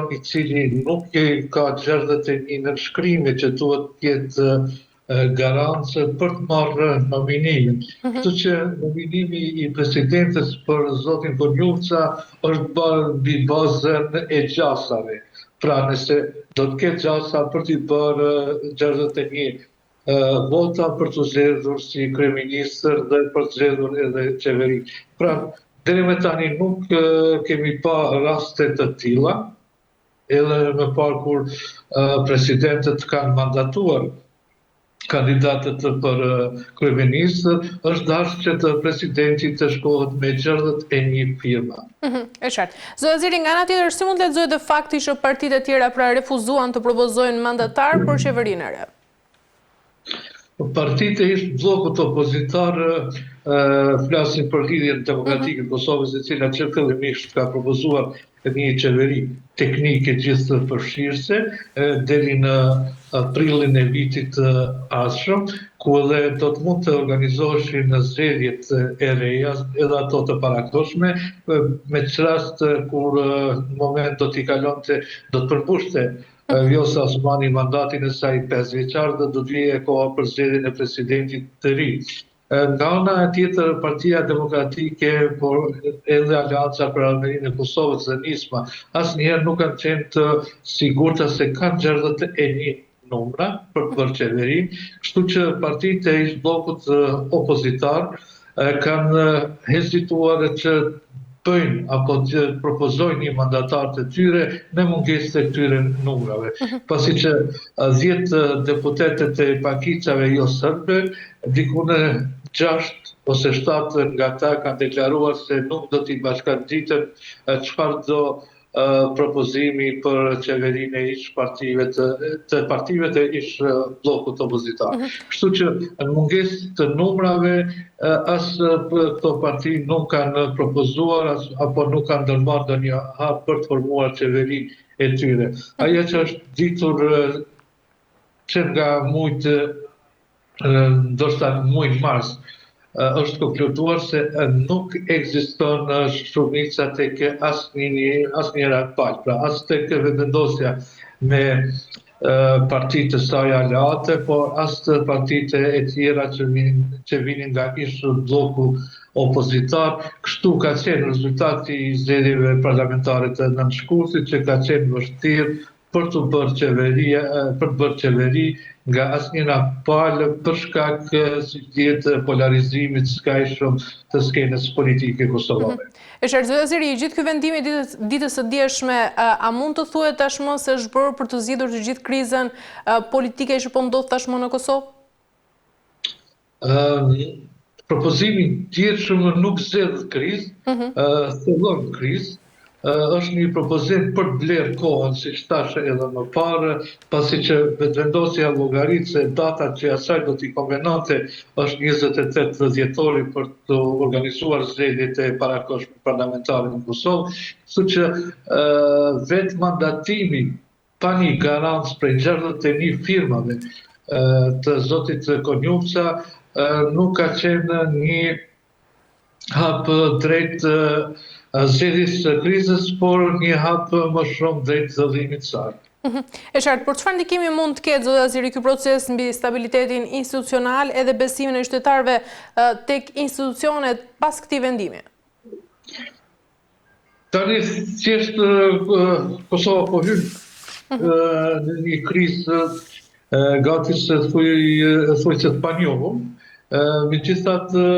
organ I cili nuk ka gjerdhet e një nënshkrimi që duhet të jetë garancë për të marrë nominimin. Kështu që nominimi I presidentes për zotin Konjufca është bërë mbi bazën e gjasave. Pra nëse do të ketë gjasa për t'i bërë gjerdhet e një vota për të zgjedhur si kryeministër dhe për të zgjedhur edhe qeveri. Pra, deri me tani nuk kemi pa raste të tilla, edhe më parë kur presidentët kanë mandatuar kandidatët për kryeministër, është dashur që të presidenti të shkohet me gjerdhet e një firma. E qartë. Zoti Ziri, nga ana tjetër, si mund të lexohet dhe fakti që partitë e tjera pra refuzuan të propozojnë mandatar për qeverinë e re? Partitë e ishtë bllokut opozitar flasin për lidhjen demokratike të Kosovës, e cila që fillimisht ka propozuar një qeveri teknike gjithë përfshirëse deri në prillin e vitit ardhshëm, ku edhe do të mund të organizoheshin në zgjedhjet e reja, edhe ato të parakohshme, me çrast kur në moment do t'i kalonte, do të përmbushte Vjosa Osmani mandatin e saj 5 vjeçar dhe do të vijë koha për zgjedhjen e presidentit të ri. Nga ana tjetër, Partia Demokratike, por edhe Aleanca për Armërinë e Kosovës dhe Nisma, asnjëherë nuk kanë qenë të sigurta se kanë gjerdhet e një numra për të bërë qeveri, kështu që partitë e ish bllokut opozitar kanë hezituar që bëjnë apo të propozojnë një mandatar të tyre me mungesë të këtyre numrave. Pasi që 10 deputetët e pakicave jo sërbe, diku në 6 ose 7 nga ta kanë deklaruar se nuk do t'i bashkangjitem çfarëdo propozimi për qeverinë e ish partive të ish bllokut opozitar. Kështu që në mungesë të numrave as këto parti nuk kanë propozuar apo nuk kanë ndërmarrë ndonjë hap për të formuar qeveri e tyre. Ajo që është ditur që nga mujt, ndoshta muj mars, është konkluduar se nuk ekziston shumica tek asnjëra palë, pra as tek vendosja me partitë të saj aleate, por as të partitë e tjera që vinin nga ish bloku opozitar. Kështu ka qenë rezultati I zgjedhjeve parlamentare të nënshkurtit, që ka qenë vështirë për të bërë qeveri nga asnjëra palë për shkak si tjetë polarizimit skajshëm të skenës politike kosovare. E qartë, zoti Ziri, gjithë ky vendim I ditës së dieshme, a mund të thuhet tashmë se është bërë për të zgjidhur të gjithë krizën politike që po ndodh tashmë në Kosovë? Propozimi tjetër nuk zgjedh krizë, thellon krizë. Është një propozim për të blerë kohën, si thash edhe më parë, pasi që vetëvendosja llogarit se data që asaj do t'i konvenonte është 28 dhjetori për të organizuar zgjedhjet e parakohshme parlamentare në Kosovë, kështu që vetë mandatimi pa një garancë prej gjerdhet e një firmave të zotit Konjufca nuk ka qenë një hap drejt zgjedhjes së krizës, por një hap më shumë drejt zëllimit të saj. E qartë, por çfarë ndikimi mund të ketë, zoti Ziri, ky proces mbi stabilitetin institucional edhe besimin e qytetarëve tek institucionet pas këtij vendimi? Tani thjesht Kosova po hyn në një krizë gati se thuaj se të panjohur. Megjithatë,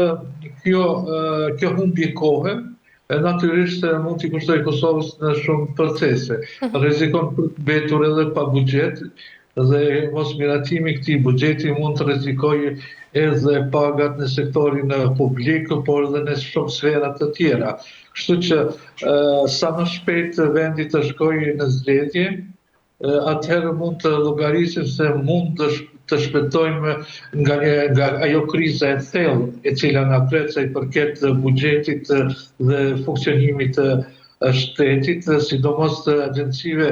kjo humbje kohe natyrisht mund t'i kushtoj Kosovës në shumë procese. Rrezikon për të mbetur edhe pa buxhet, dhe mos miratimi këtij buxheti mund të rrezikojë edhe pagat në sektorin publik, por edhe në shumë sfera të tjera. Kështu që sa më shpejt vendi të shkojë në zgjedhje, atëherë mund të llogarisim se mund të shpëtojmë nga ajo kriza e thellë e cila na pret sa I përket buxhetit dhe funksionimit të shtetit, sidomos të agjencive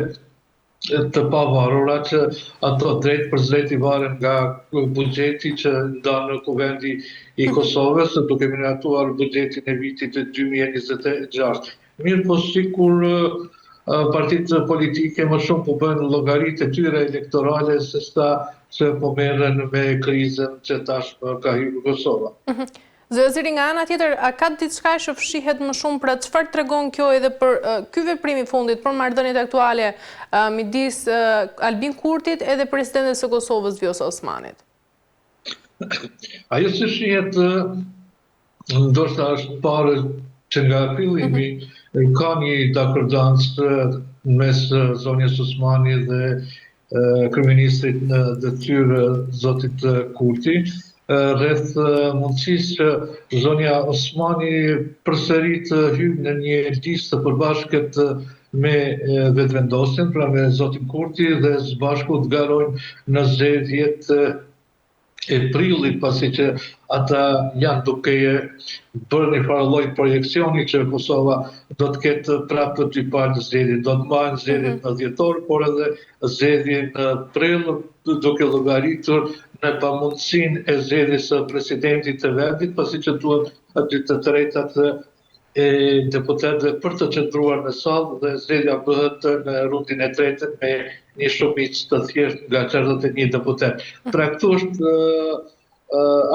të pavarura që ato drejt për drejt I varen nga buxheti që ndan Kuvendi I Kosovës, duke miratuar buxhetin e vitit 2026. Mirë po sikur partitë politike më shumë po bëjnë llogaritë e tyre elektorale se sa se po merren me krizën që tashmë ka hyrë Kosova. Zëri, nga ana tjetër, a ka diçka që fshihet më shumë për çfarë tregon kjo edhe për ky veprim i fundit për marrëdhëniet aktuale midis Albin Kurtit edhe presidentes së Kosovës Vjosa Osmanit? Ajo që shihet ndoshta është parë që nga fillimi ka një dakordancë mes zonjës Osmani dhe kryeministrit në detyrë zotit Kurti, rreth mundësisë që zonja Osmani përsëri të hyjë në një listë të përbashkët me vetëvendosjen, pra me zotin Kurti dhe së bashku të garojnë në zgjedhjet e prillit, pasi që ata janë duke bërë një farë lloj projekcioni që Kosova do të ketë prapë dy palë zgjedhje, do të mbajnë zgjedhjen në dhjetor, por edhe zgjedhjen në prill, duke llogaritur në pamundësinë e zgjedhjes së presidentit të vendit, pasi që duhet aty të tretat e deputetëve për të qëndruar në sallë dhe zgjedhja bëhet në rundin e tretë me një shumicë të thjeshtë nga 41 deputet. Pra këtu është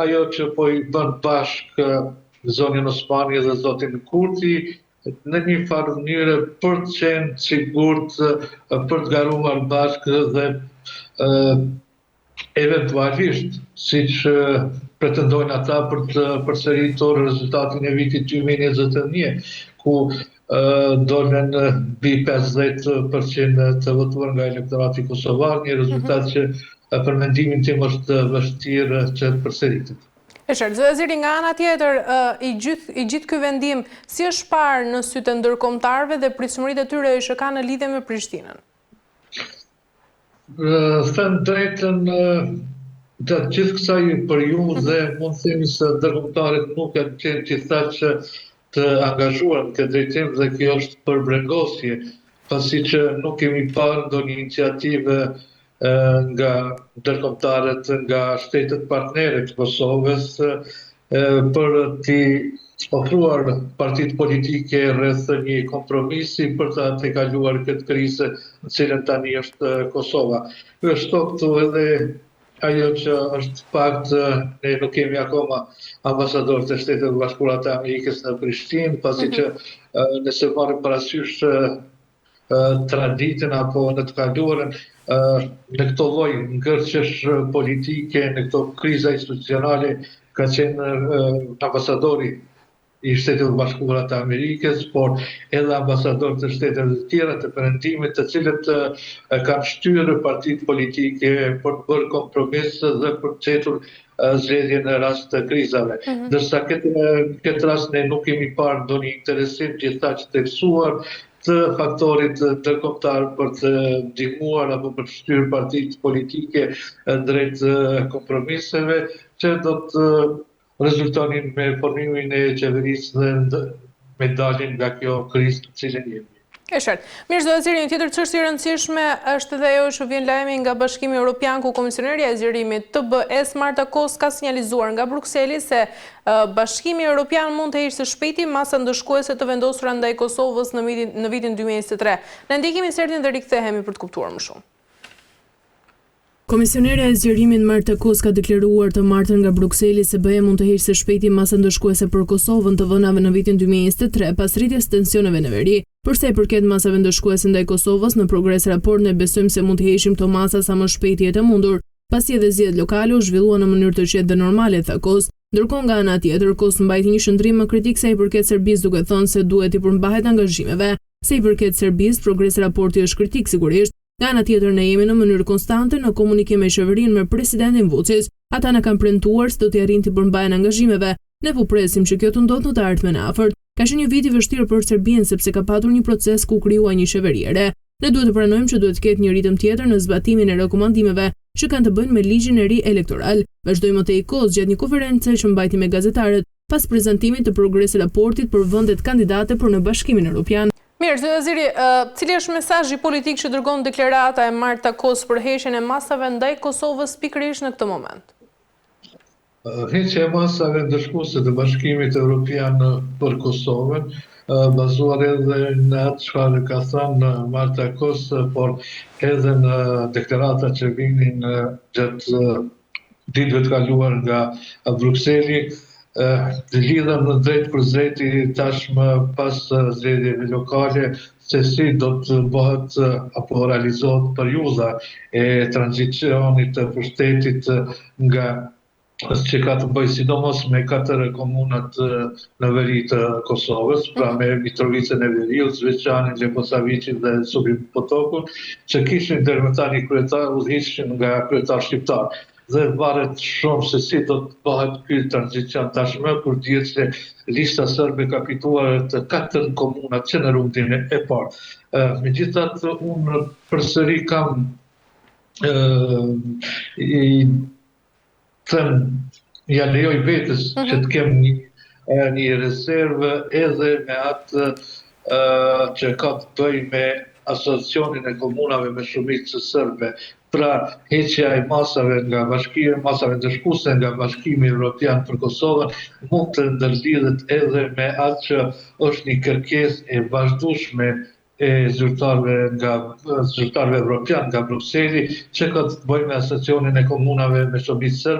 ajo që po i bën bashkë zonjën Osmani dhe zotin Kurti në një farë mënyrë për të qenë sigurt, për të garuar bashkë dhe eventualisht, siç pretendojnë ata, për të përsëritur rezultatin e vitit 2021, ku dolën mbi 50% të votuar nga elektorati kosovar, një rezultat që për mendimin tim është vështirë që të përsëritet. E qartë, zëri, nga ana tjetër, i gjithë ky vendim, si është parë në sytë e ndërkombëtarëve dhe pritshmëritë e tyre që kanë në lidhje me Prishtinën? Thënë drejtën, të gjithë kësaj periudhe mund të themi se ndërkombëtarët nuk kanë qenë gjithashtu të angazhuar në këtë drejtim dhe kjo është përbrengosje, pasi që nuk kemi parë ndonjë iniciativë nga ndërkombëtarët nga shtetet partnere të Kosovës për t'i ofruar partitë politike rreth një kompromisi për ta tejkaluar këtë krizë në cilën tani është Kosova. Ky është këtu edhe ajo që është fakt, ne nuk kemi akoma ambasador të Shtetit Bashkuara të Amerikës në Prishtinë, pasi që nëse marrim parasysh traditën apo në të kaluarën, në këto lloj ngërçesh politike, në këto kriza institucionale ka qenë ambasadori i Shtetit Bashkuara të Amerikës, por edhe ambasador të shteteve të tjera të Perëndimit, të cilët kanë shtyrë partitë politike për të bërë kompromis dhe për të çetur zgjedhje në rast të krizave. Ndërsa këtë rast ne nuk kemi parë ndonjë interesim gjithashtu të theksuar të faktorit ndërkombëtar për të ndihmuar apo për të shtyrë partitë politike drejt kompromiseve që do të rezultonin me formimin e qeverisë dhe me daljen nga kjo krizë të cilën jemi. E qartë. Mirë, zotëziri, një tjetër çështje e rëndësishme është edhe ajo që vjen lajmi nga Bashkimi Evropian, ku Komisionerja e Zgjerimit TBS Marta Kos ka sinjalizuar nga Brukseli se Bashkimi Evropian mund të heqë së shpejti masa ndëshkuese të vendosura ndaj Kosovës në vitin 2023. Ne ndiqemi insertin dhe rikthehemi për të kuptuar më shumë. Komisionerja e Zgjerimit Marta Kos ka deklaruar të martën nga Brukseli se BE mund të heqë së shpejti masa ndëshkuese për Kosovën të vënave në vitin 2023 pas rritjes tensioneve në veri. Për sa i përket masave ndëshkuese ndaj Kosovës, në progres raport ne besojmë se mund të heqim këto masa sa më shpejt jetë e mundur, pasi edhe zgjedhjet lokale u zhvilluan në mënyrë të qetë dhe normale, tha Kos. Ndërkohë nga ana tjetër, Kos mbajti një shëndrim më kritik sa i përket Serbisë, duke thënë se duhet i përmbahet angazhimeve. Sa i përket Serbisë, progres raporti është kritik sigurisht. Nga ana tjetër, ne jemi në mënyrë konstante në komunikim me qeverinë me presidentin Vučić. Ata na kanë premtuar se do të arrijnë të përmbahen angazhimeve. Ne po presim që kjo të ndodhë në të ardhmen e afërt. Ka qenë një vit i vështirë për Serbinë sepse ka patur një proces ku krijuar një qeveri e re. Ne duhet të pranojmë që duhet të ketë një ritëm tjetër në zbatimin e rekomandimeve që kanë të bëjnë me ligjin e ri elektoral. Vazhdoi mëtej Kos gjatë një konference që mbajti me gazetarët pas prezantimit të progres raportit për vendet kandidate për në Bashkimin Evropian. Mirë, zotëziri, cili është mesazhi politik që dërgon deklarata e Marta Kos për heqjen e masave ndaj Kosovës pikërisht në këtë moment? Heqja e masave ndëshkuese të Bashkimit Evropian për Kosovën bazuar edhe në atë çfarë ka thënë Marta Kos, por edhe në deklarata që vinin gjatë ditëve të kaluar nga Brukseli, të lidhem në drejt për drejti tashmë pas zgjedhjeve lokale, se si do të bëhet apo realizohet periudha e tranzicionit të pushtetit nga që ka të bëjë sidomos me 4 komunat në veri të Kosovës, pra me Mitrovicën e Veriut, Zvečanin, Leposavicin dhe Subin Potokun, që kishin ndërmjet një kryetar udhëhiqin nga kryetar shqiptar. Dhe varet shumë se si do të bëhet ky tranzicion tashmë, kur dihet se lista serbe ka fituar të 4 komunat që në rundin e parë. Megjithatë, unë përsëri kam ja lejoj vetës që të kem një rezervë edhe me atë që ka të bëjë me asociacionin e komunave me shumicë serbe, pra heqja e masave nga bashkimi, masave ndëshkuese nga Bashkimi Evropian për Kosovën, mund të ndërlidhet edhe me atë që është një kërkesë e vazhdueshme e zyrtarëve evropian nga Brukseli, që ka të bëjë me asociacionin e komunave me shumicë serbe.